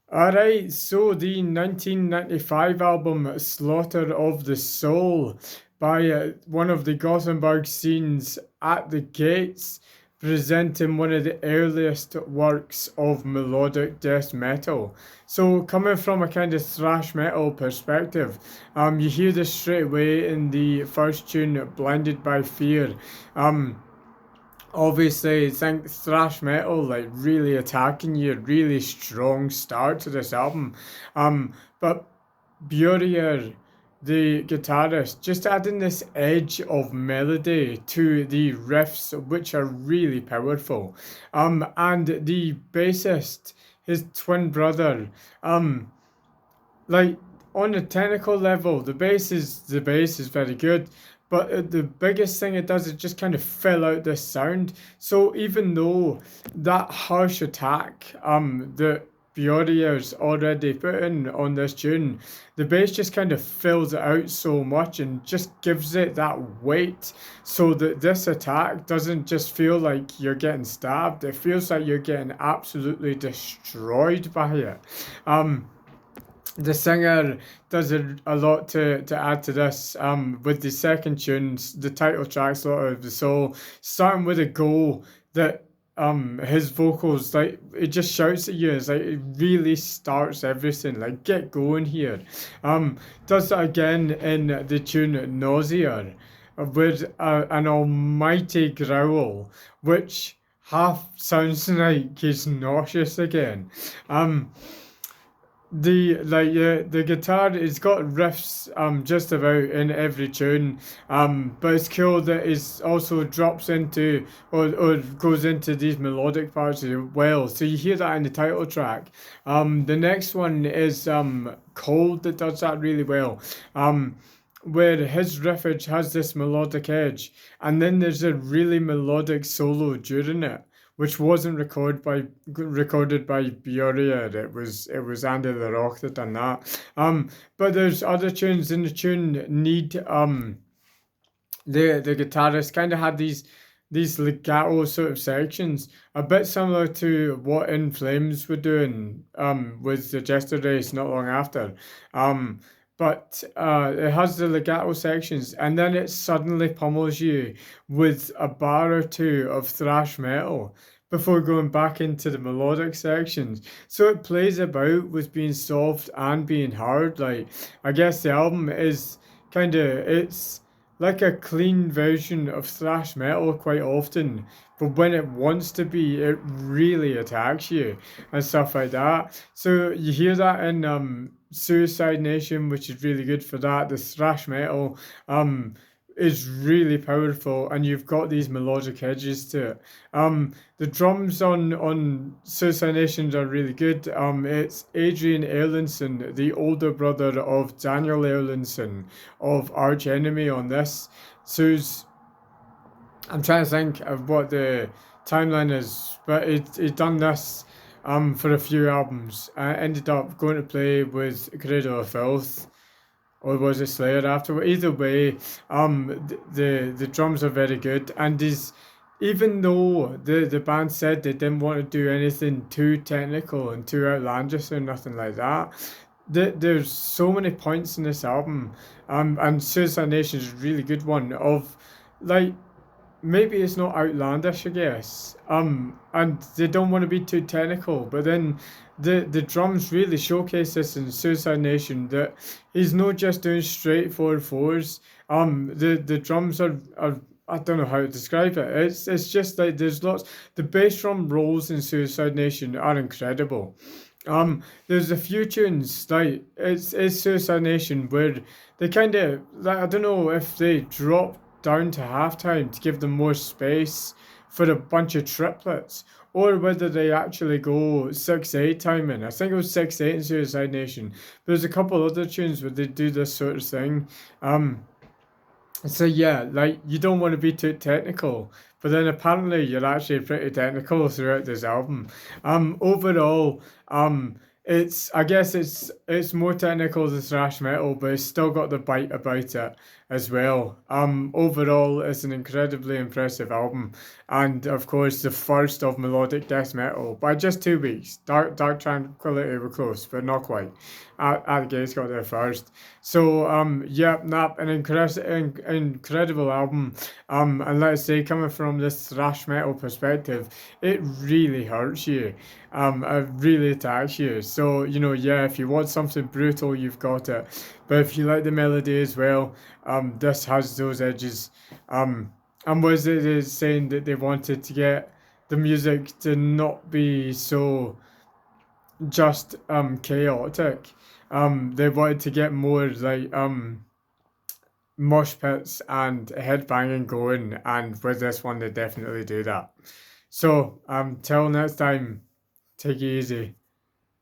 Alright, so the 1995 album Slaughter of the Soul by one of the Gothenburg scenes At the Gates, presenting one of the earliest works of melodic death metal. So coming from a kind of thrash metal perspective, you hear this straight away in the first tune, Blinded by Fear. Obviously, I think thrash metal like really attacking you, really strong start to this album. But Burier, the guitarist, just adding this edge of melody to the riffs, which are really powerful. And the bassist, his twin brother, um, like on a technical level, the bass is very good, but the biggest thing it does is just kind of fill out this sound. So even though that harsh attack that Biorier's already put in on this tune, the bass just kind of fills it out so much and just gives it that weight so that this attack doesn't just feel like you're getting stabbed, it feels like you're getting absolutely destroyed by it. Um, the singer does a lot to add to this with the second tunes, the title track Slaughter of the Soul, starting with a go that his vocals like it just shouts at you. It's like it really starts everything. Like get going here. Does that again in the tune Nausea with an almighty growl, which half sounds like he's nauseous again. Um, the guitar it's got riffs just about in every tune, but it's cool that it also drops into or goes into these melodic parts as well, so you hear that in the title track. The next one is Cold, that does that really well, where his riffage has this melodic edge, and then there's a really melodic solo during it, which wasn't recorded by Bioria. It was Andy the Rock that done that. But there's other tunes in the tune Need. The guitarist kind of had these legato sort of sections, a bit similar to what In Flames were doing with the Jester Race not long after. Um, but it has the legato sections, and then it suddenly pummels you with a bar or two of thrash metal before going back into the melodic sections. So it plays about with being soft and being hard. Like I guess the album is kind of it's like a clean version of thrash metal quite often, but when it wants to be, it really attacks you and stuff like that. So you hear that in Suicide Nation, which is really good for that. The thrash metal is really powerful, and you've got these melodic edges to it. The drums on Suicide Nations are really good. It's Adrian Erlinson, the older brother of Daniel Erlinson of Arch Enemy on this. So I'm trying to think of what the timeline is, but it done this for a few albums. I ended up going to play with Cradle of Filth, or was it Slayer after? Either way, the drums are very good, and is even though the band said they didn't want to do anything too technical and too outlandish or nothing like that, there's so many points in this album, and Suicide Nation is a really good one of like maybe it's not outlandish, I guess. And they don't want to be too technical, but then the drums really showcase this in Suicide Nation that he's not just doing straight 4/4s. The drums are I don't know how to describe it. It's just like there's lots. The bass drum rolls in Suicide Nation are incredible. There's a few tunes like it's Suicide Nation where they kind of like I don't know if they drop down to halftime to give them more space for a bunch of triplets, or whether they actually go 6/8 timing. I think it was 6/8 in Suicide Nation. There's a couple other tunes where they do this sort of thing. So yeah, like you don't want to be too technical, but then apparently you're actually pretty technical throughout this album. Overall, I guess it's more technical than thrash metal, but it's still got the bite about it as well. Overall, it's an incredibly impressive album, and of course the first of melodic death metal by just 2 weeks. Dark Tranquility were close, but not quite. At Gates got there first. So yeah, nap an incredible album. And let's say coming from this thrash metal perspective, it really hurts you. It really attacks you. So, yeah, if you want something brutal, you've got it. But if you like the melody as well, this has those edges. And was it is saying that they wanted to get the music to not be so just chaotic. They wanted to get more like mosh pits and headbanging going, and with this one, they definitely do that. So, till next time, take it easy.